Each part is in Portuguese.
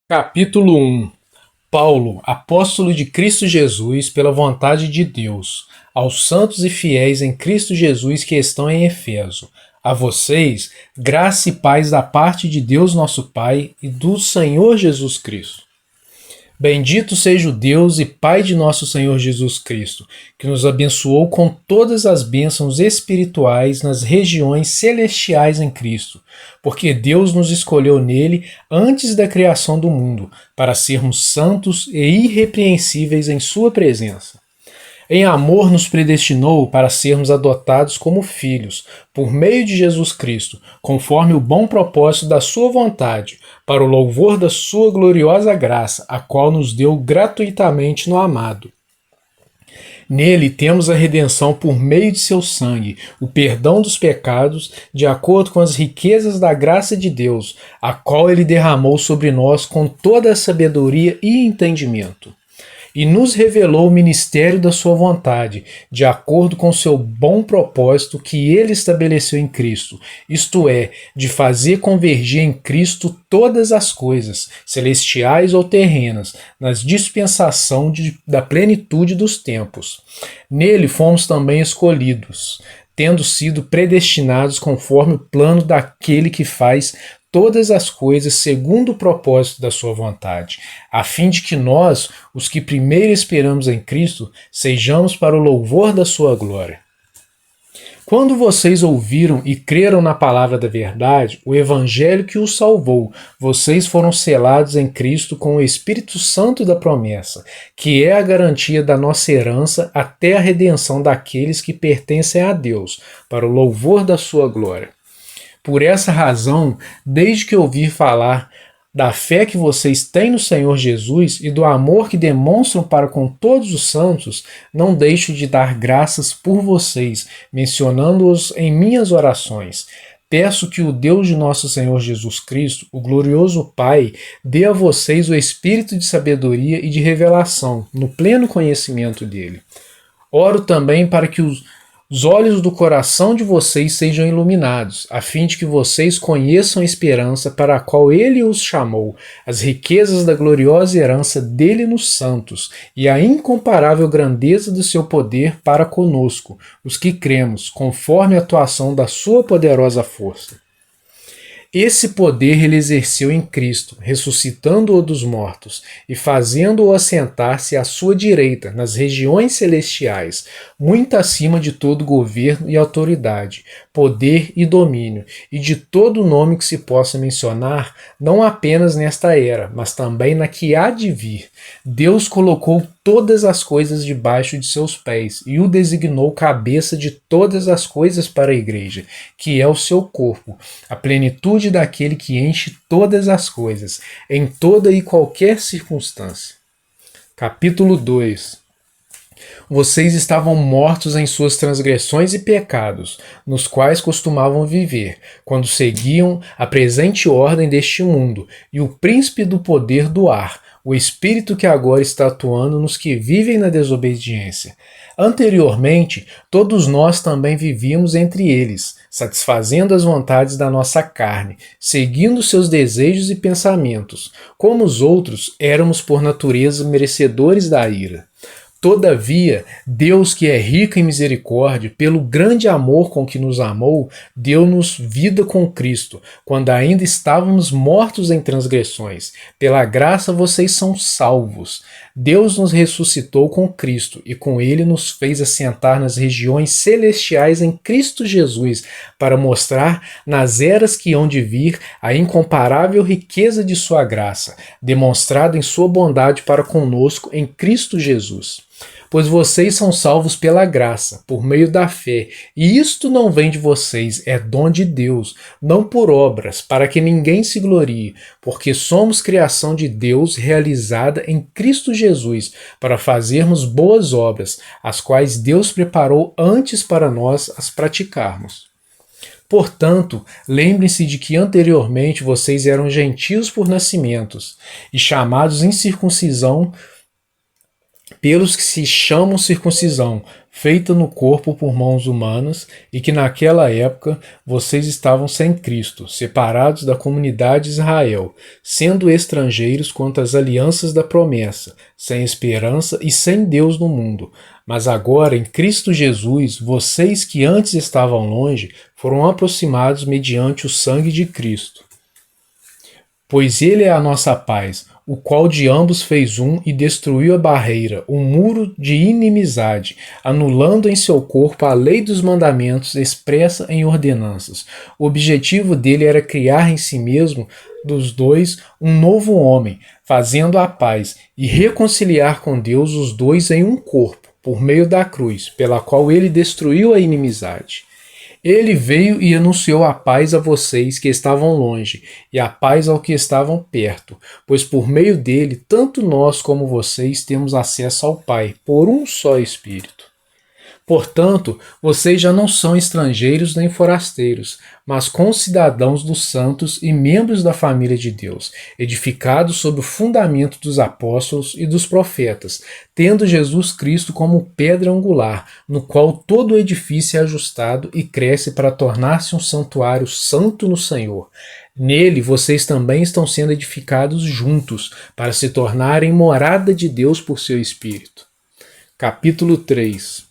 Capítulo 1. Paulo, apóstolo de Cristo Jesus, pela vontade de Deus, aos santos e fiéis em Cristo Jesus que estão em Efeso. A vocês, graça e paz da parte de Deus nosso Pai e do Senhor Jesus Cristo. Bendito seja o Deus e Pai de nosso Senhor Jesus Cristo, que nos abençoou com todas as bênçãos espirituais nas regiões celestiais em Cristo, porque Deus nos escolheu nele antes da criação do mundo, para sermos santos e irrepreensíveis em sua presença. Em amor nos predestinou para sermos adotados como filhos, por meio de Jesus Cristo, conforme o bom propósito da sua vontade, para o louvor da sua gloriosa graça, a qual nos deu gratuitamente no amado. Nele temos a redenção por meio de seu sangue, o perdão dos pecados, de acordo com as riquezas da graça de Deus, a qual ele derramou sobre nós com toda a sabedoria e entendimento. E nos revelou o ministério da sua vontade, de acordo com seu bom propósito que ele estabeleceu em Cristo, isto é, de fazer convergir em Cristo todas as coisas, celestiais ou terrenas, na dispensação da plenitude dos tempos. Nele fomos também escolhidos, tendo sido predestinados conforme o plano daquele que faz todas as coisas segundo o propósito da sua vontade, a fim de que nós, os que primeiro esperamos em Cristo, sejamos para o louvor da sua glória. Quando vocês ouviram e creram na palavra da verdade, o evangelho que os salvou, vocês foram selados em Cristo com o Espírito Santo da promessa, que é a garantia da nossa herança até a redenção daqueles que pertencem a Deus, para o louvor da sua glória. Por essa razão, desde que ouvi falar da fé que vocês têm no Senhor Jesus e do amor que demonstram para com todos os santos, não deixo de dar graças por vocês, mencionando-os em minhas orações. Peço que o Deus de nosso Senhor Jesus Cristo, o glorioso Pai, dê a vocês o espírito de sabedoria e de revelação, no pleno conhecimento dele. Oro também para que os olhos do coração de vocês sejam iluminados, a fim de que vocês conheçam a esperança para a qual ele os chamou, as riquezas da gloriosa herança dele nos santos e a incomparável grandeza do seu poder para conosco, os que cremos, conforme a atuação da sua poderosa força. Esse poder ele exerceu em Cristo, ressuscitando-o dos mortos e fazendo-o assentar-se à sua direita nas regiões celestiais, muito acima de todo governo e autoridade, poder e domínio, e de todo nome que se possa mencionar, não apenas nesta era, mas também na que há de vir. Deus colocou todas as coisas debaixo de seus pés e o designou cabeça de todas as coisas para a igreja, que é o seu corpo, a plenitude daquele que enche todas as coisas, em toda e qualquer circunstância. Capítulo 2. Vocês estavam mortos em suas transgressões e pecados, nos quais costumavam viver, quando seguiam a presente ordem deste mundo e o príncipe do poder do ar, o espírito que agora está atuando nos que vivem na desobediência. Anteriormente, todos nós também vivíamos entre eles, satisfazendo as vontades da nossa carne, seguindo seus desejos e pensamentos. Como os outros, éramos por natureza merecedores da ira. Todavia, Deus, que é rico em misericórdia, pelo grande amor com que nos amou, deu-nos vida com Cristo, quando ainda estávamos mortos em transgressões. Pela graça vocês são salvos. Deus nos ressuscitou com Cristo e com ele nos fez assentar nas regiões celestiais em Cristo Jesus, para mostrar nas eras que hão de vir a incomparável riqueza de sua graça, demonstrada em sua bondade para conosco em Cristo Jesus. Pois vocês são salvos pela graça, por meio da fé, e isto não vem de vocês, é dom de Deus, não por obras, para que ninguém se glorie, porque somos criação de Deus realizada em Cristo Jesus, para fazermos boas obras, as quais Deus preparou antes para nós as praticarmos. Portanto, lembrem-se de que anteriormente vocês eram gentios por nascimentos, e chamados incircuncisão pelos que se chamam circuncisão, feita no corpo por mãos humanas, e que naquela época vocês estavam sem Cristo, separados da comunidade de Israel, sendo estrangeiros quanto às alianças da promessa, sem esperança e sem Deus no mundo. Mas agora, em Cristo Jesus, vocês que antes estavam longe, foram aproximados mediante o sangue de Cristo. Pois ele é a nossa paz, o qual de ambos fez um e destruiu a barreira, o muro de inimizade, anulando em seu corpo a lei dos mandamentos expressa em ordenanças. O objetivo dele era criar em si mesmo, dos dois, um novo homem, fazendo a paz, e reconciliar com Deus os dois em um corpo, por meio da cruz, pela qual ele destruiu a inimizade. Ele veio e anunciou a paz a vocês que estavam longe, e a paz ao que estavam perto, pois por meio dele, tanto nós como vocês temos acesso ao Pai, por um só Espírito. Portanto, vocês já não são estrangeiros nem forasteiros, mas concidadãos dos santos e membros da família de Deus, edificados sobre o fundamento dos apóstolos e dos profetas, tendo Jesus Cristo como pedra angular, no qual todo o edifício é ajustado e cresce para tornar-se um santuário santo no Senhor. Nele vocês também estão sendo edificados juntos, para se tornarem morada de Deus por seu Espírito. Capítulo 3.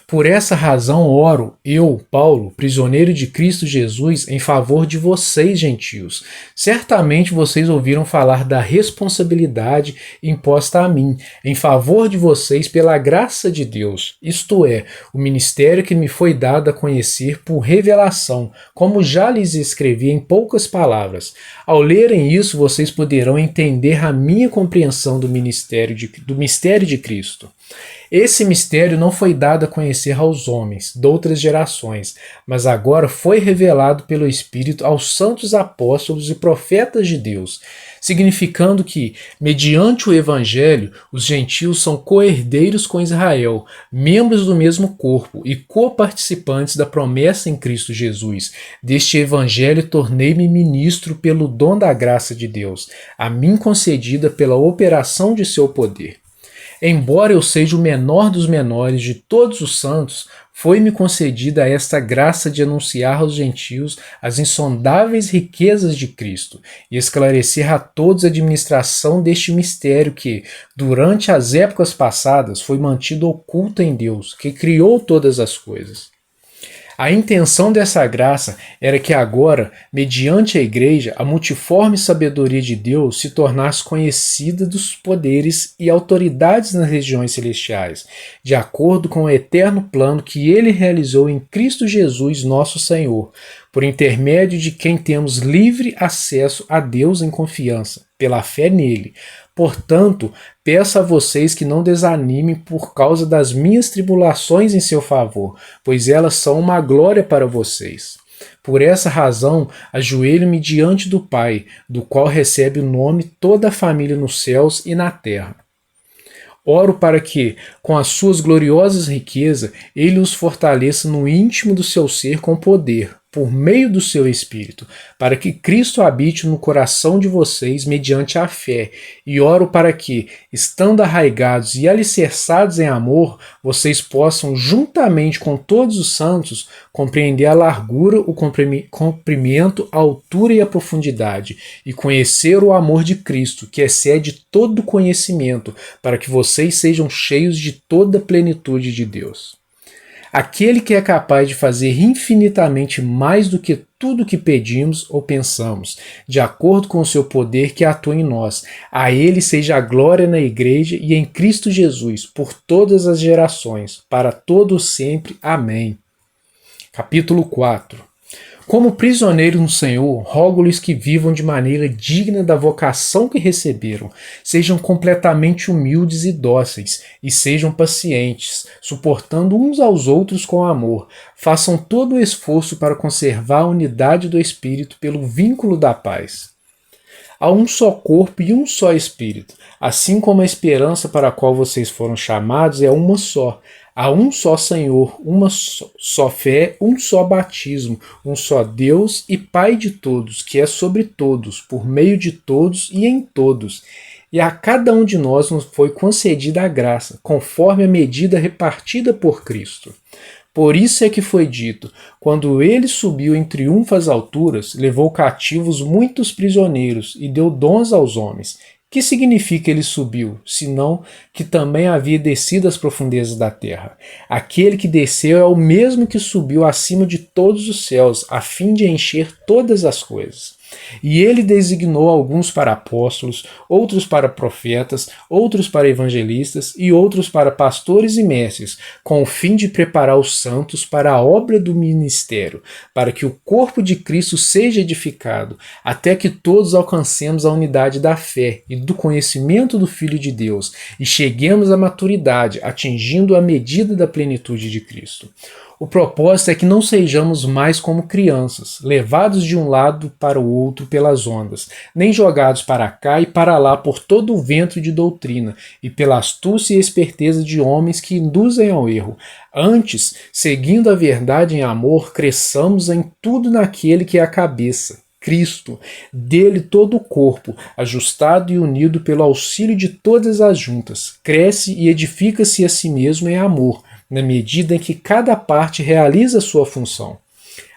Por essa razão oro, eu, Paulo, prisioneiro de Cristo Jesus, em favor de vocês, gentios. Certamente vocês ouviram falar da responsabilidade imposta a mim, em favor de vocês pela graça de Deus, isto é, o ministério que me foi dado a conhecer por revelação, como já lhes escrevi em poucas palavras. Ao lerem isso, vocês poderão entender a minha compreensão do mistério de Cristo. Esse mistério não foi dado a conhecer aos homens de outras gerações, mas agora foi revelado pelo Espírito aos santos apóstolos e profetas de Deus, significando que, mediante o Evangelho, os gentios são co-herdeiros com Israel, membros do mesmo corpo e coparticipantes da promessa em Cristo Jesus. Deste Evangelho tornei-me ministro pelo dom da graça de Deus, a mim concedida pela operação de seu poder. Embora eu seja o menor dos menores de todos os santos, foi-me concedida esta graça de anunciar aos gentios as insondáveis riquezas de Cristo e esclarecer a todos a administração deste mistério que, durante as épocas passadas, foi mantido oculto em Deus, que criou todas as coisas. A intenção dessa graça era que agora, mediante a Igreja, a multiforme sabedoria de Deus se tornasse conhecida dos poderes e autoridades nas regiões celestiais, de acordo com o eterno plano que ele realizou em Cristo Jesus, nosso Senhor, por intermédio de quem temos livre acesso a Deus em confiança, pela fé nele. Portanto, peço a vocês que não desanimem por causa das minhas tribulações em seu favor, pois elas são uma glória para vocês. Por essa razão, ajoelho-me diante do Pai, do qual recebe o nome toda a família nos céus e na terra. Oro para que, com as suas gloriosas riquezas, ele os fortaleça no íntimo do seu ser com poder, por meio do seu Espírito, para que Cristo habite no coração de vocês mediante a fé, e oro para que, estando arraigados e alicerçados em amor, vocês possam, juntamente com todos os santos, compreender a largura, o comprimento, a altura e a profundidade, e conhecer o amor de Cristo, que excede todo conhecimento, para que vocês sejam cheios de toda a plenitude de Deus. Aquele que é capaz de fazer infinitamente mais do que tudo que pedimos ou pensamos, de acordo com o seu poder que atua em nós. A ele seja a glória na Igreja e em Cristo Jesus, por todas as gerações, para todos sempre. Amém. Capítulo 4. Como prisioneiros no Senhor, rogo-lhes que vivam de maneira digna da vocação que receberam, sejam completamente humildes e dóceis, e sejam pacientes, suportando uns aos outros com amor. Façam todo o esforço para conservar a unidade do Espírito pelo vínculo da paz. Há um só corpo e um só Espírito, assim como a esperança para a qual vocês foram chamados é uma só. Há um só Senhor, uma só fé, um só batismo, um só Deus e Pai de todos, que é sobre todos, por meio de todos e em todos. e a cada um de nós nos foi concedida a graça, conforme a medida repartida por Cristo. Por isso é que foi dito: quando ele subiu em triunfo às alturas, levou cativos muitos prisioneiros e deu dons aos homens. Que significa ele subiu, senão que também havia descido às profundezas da terra? Aquele que desceu é o mesmo que subiu acima de todos os céus, a fim de encher todas as coisas. E ele designou alguns para apóstolos, outros para profetas, outros para evangelistas e outros para pastores e mestres, com o fim de preparar os santos para a obra do ministério, para que o corpo de Cristo seja edificado, até que todos alcancemos a unidade da fé e do conhecimento do Filho de Deus e cheguemos à maturidade, atingindo a medida da plenitude de Cristo. O propósito é que não sejamos mais como crianças, levados de um lado para o outro pelas ondas, nem jogados para cá e para lá por todo o vento de doutrina e pela astúcia e esperteza de homens que induzem ao erro. Antes, seguindo a verdade em amor, cresçamos em tudo naquele que é a cabeça, Cristo, dele todo o corpo, ajustado e unido pelo auxílio de todas as juntas, cresce e edifica-se a si mesmo em amor, na medida em que cada parte realiza sua função.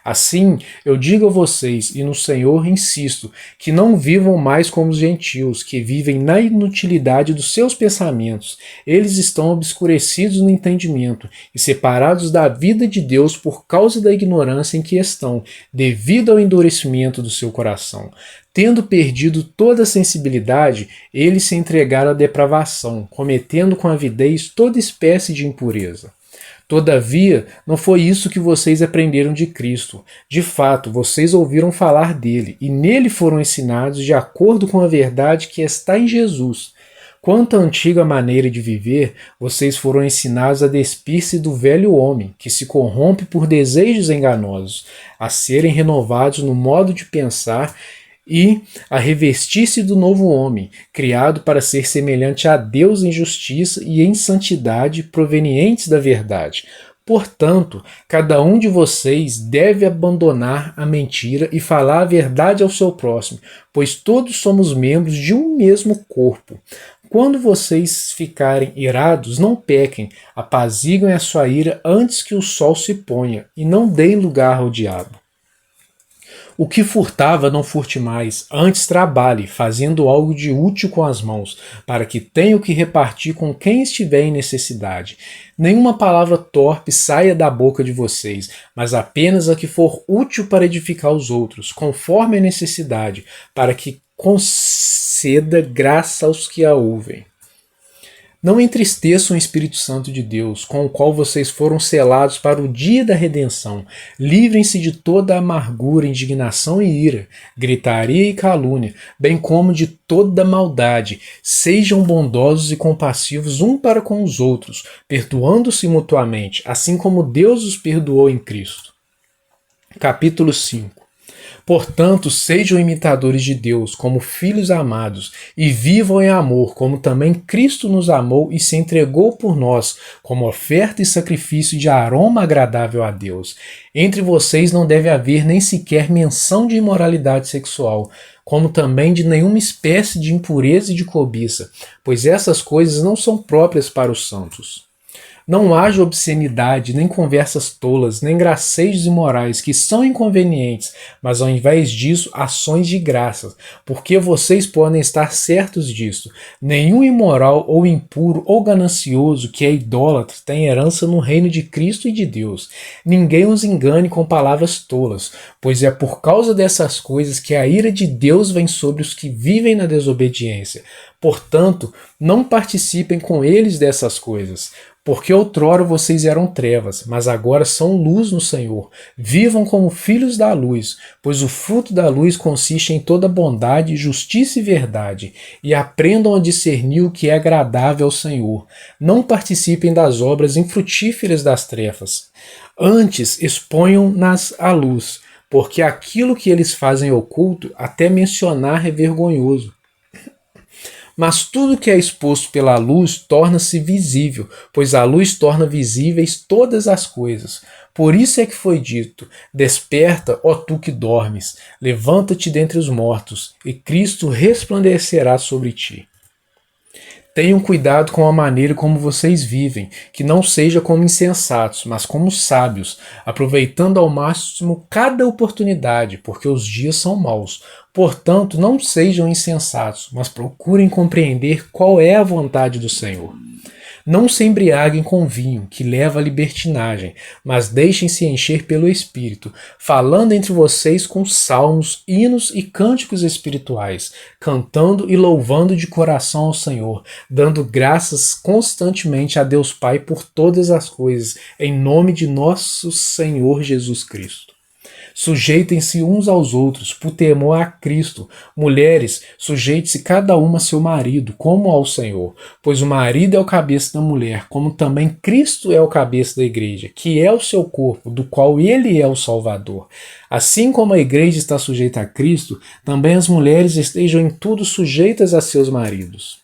Assim, eu digo a vocês, e no Senhor insisto, que não vivam mais como os gentios, que vivem na inutilidade dos seus pensamentos. Eles estão obscurecidos no entendimento e separados da vida de Deus por causa da ignorância em que estão, devido ao endurecimento do seu coração. Tendo perdido toda a sensibilidade, eles se entregaram à depravação, cometendo com avidez toda espécie de impureza. Todavia, não foi isso que vocês aprenderam de Cristo. De fato, vocês ouviram falar dele, e nele foram ensinados de acordo com a verdade que está em Jesus. Quanto à antiga maneira de viver, vocês foram ensinados a despir-se do velho homem, que se corrompe por desejos enganosos, a serem renovados no modo de pensar e a revestir-se do novo homem, criado para ser semelhante a Deus em justiça e em santidade provenientes da verdade. Portanto, cada um de vocês deve abandonar a mentira e falar a verdade ao seu próximo, pois todos somos membros de um mesmo corpo. Quando vocês ficarem irados, não pequem, apaziguem a sua ira antes que o sol se ponha, e não deem lugar ao diabo. O que furtava, não furte mais, antes trabalhe, fazendo algo de útil com as mãos, para que tenha o que repartir com quem estiver em necessidade. Nenhuma palavra torpe saia da boca de vocês, mas apenas a que for útil para edificar os outros, conforme a necessidade, para que conceda graça aos que a ouvem. Não entristeçam o Espírito Santo de Deus, com o qual vocês foram selados para o dia da redenção. Livrem-se de toda amargura, indignação e ira, gritaria e calúnia, bem como de toda maldade. Sejam bondosos e compassivos um para com os outros, perdoando-se mutuamente, assim como Deus os perdoou em Cristo. Capítulo 5. Portanto, sejam imitadores de Deus, como filhos amados, e vivam em amor, como também Cristo nos amou e se entregou por nós, como oferta e sacrifício de aroma agradável a Deus. Entre vocês não deve haver nem sequer menção de imoralidade sexual, como também de nenhuma espécie de impureza e de cobiça, pois essas coisas não são próprias para os santos. Não haja obscenidade, nem conversas tolas, nem gracejos imorais, que são inconvenientes, mas ao invés disso, ações de graças, porque vocês podem estar certos disto. Nenhum imoral ou impuro ou ganancioso que é idólatra tem herança no reino de Cristo e de Deus. Ninguém os engane com palavras tolas, pois é por causa dessas coisas que a ira de Deus vem sobre os que vivem na desobediência. Portanto, não participem com eles dessas coisas. Porque outrora vocês eram trevas, mas agora são luz no Senhor. Vivam como filhos da luz, pois o fruto da luz consiste em toda bondade, justiça e verdade. E aprendam a discernir o que é agradável ao Senhor. Não participem das obras infrutíferas das trevas. Antes, exponham-nas à luz, porque aquilo que eles fazem oculto, até mencionar é vergonhoso. Mas tudo que é exposto pela luz torna-se visível, pois a luz torna visíveis todas as coisas. Por isso é que foi dito: desperta, ó tu que dormes, levanta-te dentre os mortos, e Cristo resplandecerá sobre ti. Tenham cuidado com a maneira como vocês vivem, que não seja como insensatos, mas como sábios, aproveitando ao máximo cada oportunidade, porque os dias são maus. Portanto, não sejam insensatos, mas procurem compreender qual é a vontade do Senhor. Não se embriaguem com vinho, que leva à libertinagem, mas deixem-se encher pelo Espírito, falando entre vocês com salmos, hinos e cânticos espirituais, cantando e louvando de coração ao Senhor, dando graças constantemente a Deus Pai por todas as coisas, em nome de nosso Senhor Jesus Cristo. Sujeitem-se uns aos outros, por temor a Cristo. Mulheres, sujeite-se cada uma a seu marido, como ao Senhor. Pois o marido é o cabeça da mulher, como também Cristo é o cabeça da igreja, que é o seu corpo, do qual ele é o Salvador. Assim como a igreja está sujeita a Cristo, também as mulheres estejam em tudo sujeitas a seus maridos.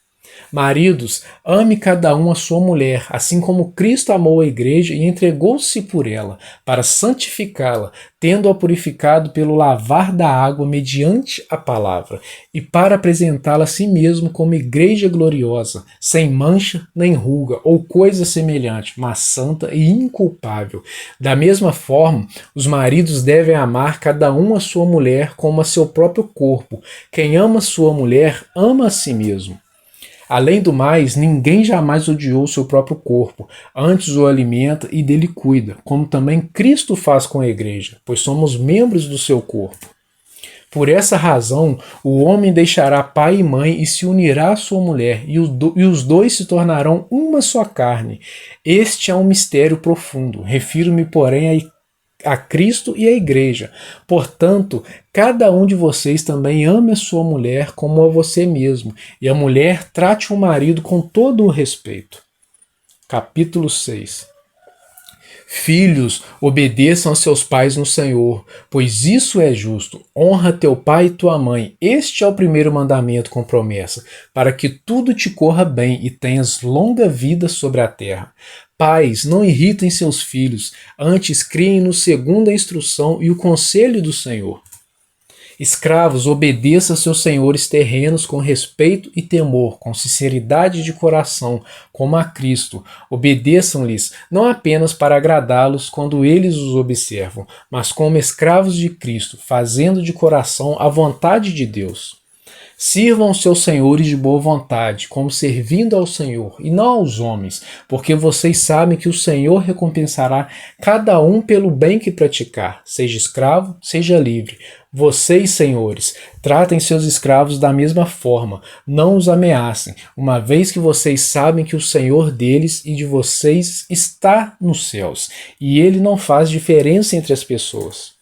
Maridos, ame cada um a sua mulher, assim como Cristo amou a igreja e entregou-se por ela, para santificá-la, tendo-a purificado pelo lavar da água mediante a palavra, e para apresentá-la a si mesmo como igreja gloriosa, sem mancha nem ruga ou coisa semelhante, mas santa e inculpável. Da mesma forma, os maridos devem amar cada um a sua mulher como a seu próprio corpo. Quem ama sua mulher, ama a si mesmo. Além do mais, ninguém jamais odiou seu próprio corpo, antes o alimenta e dele cuida, como também Cristo faz com a igreja, pois somos membros do seu corpo. Por essa razão, o homem deixará pai e mãe e se unirá à sua mulher, e os dois se tornarão uma só carne. Este é um mistério profundo. Refiro-me, porém, a Cristo e a igreja. Portanto, cada um de vocês também ame a sua mulher como a você mesmo, e a mulher trate o marido com todo o respeito. Capítulo 6. Filhos, obedeçam a seus pais no Senhor, pois isso é justo. Honra teu pai e tua mãe. Este é o primeiro mandamento com promessa, para que tudo te corra bem e tenhas longa vida sobre a terra. Pais, não irritem seus filhos, antes criem-nos segundo a instrução e o conselho do Senhor. Escravos, obedeçam a seus senhores terrenos com respeito e temor, com sinceridade de coração, como a Cristo. Obedeçam-lhes, não apenas para agradá-los quando eles os observam, mas como escravos de Cristo, fazendo de coração a vontade de Deus. Sirvam os seus senhores de boa vontade, como servindo ao Senhor, e não aos homens, porque vocês sabem que o Senhor recompensará cada um pelo bem que praticar, seja escravo, seja livre. Vocês, senhores, tratem seus escravos da mesma forma, não os ameacem, uma vez que vocês sabem que o Senhor deles e de vocês está nos céus, e ele não faz diferença entre as pessoas.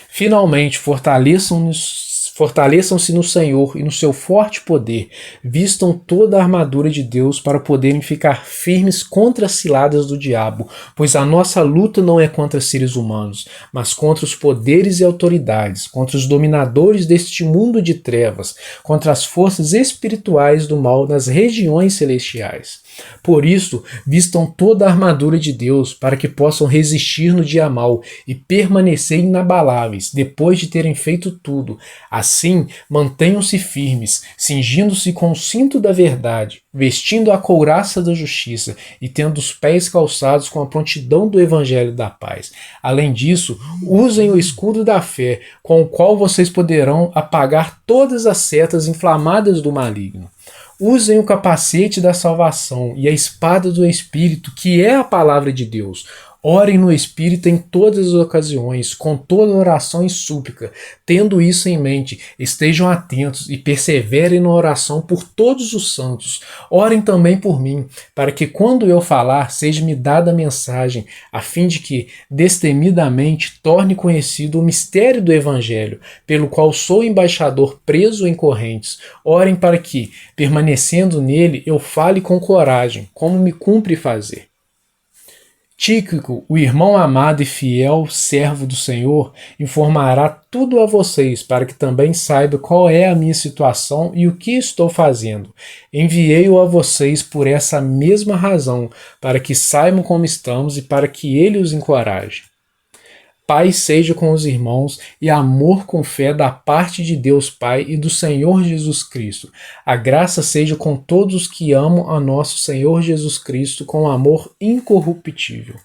Finalmente, fortaleçam-se no Senhor e no seu forte poder, vistam toda a armadura de Deus para poderem ficar firmes contra as ciladas do diabo, pois a nossa luta não é contra seres humanos, mas contra os poderes e autoridades, contra os dominadores deste mundo de trevas, contra as forças espirituais do mal nas regiões celestiais. Por isso, vistam toda a armadura de Deus para que possam resistir no dia mau e permanecer inabaláveis depois de terem feito tudo. Assim, mantenham-se firmes, cingindo-se com o cinto da verdade, vestindo a couraça da justiça e tendo os pés calçados com a prontidão do evangelho da paz. Além disso, usem o escudo da fé, com o qual vocês poderão apagar todas as setas inflamadas do maligno. Usem o capacete da salvação e a espada do Espírito, que é a palavra de Deus. Orem no Espírito em todas as ocasiões, com toda oração e súplica. Tendo isso em mente, estejam atentos e perseverem na oração por todos os santos. Orem também por mim, para que quando eu falar, seja-me dada a mensagem, a fim de que, destemidamente, torne conhecido o mistério do Evangelho, pelo qual sou embaixador preso em correntes. Orem para que, permanecendo nele, eu fale com coragem, como me cumpre fazer. Tíquico, o irmão amado e fiel servo do Senhor, informará tudo a vocês, para que também saiba qual é a minha situação e o que estou fazendo. Enviei-o a vocês por essa mesma razão, para que saibam como estamos e para que ele os encoraje. Paz seja com os irmãos e amor com fé da parte de Deus Pai e do Senhor Jesus Cristo. A graça seja com todos os que amam a nosso Senhor Jesus Cristo com amor incorruptível.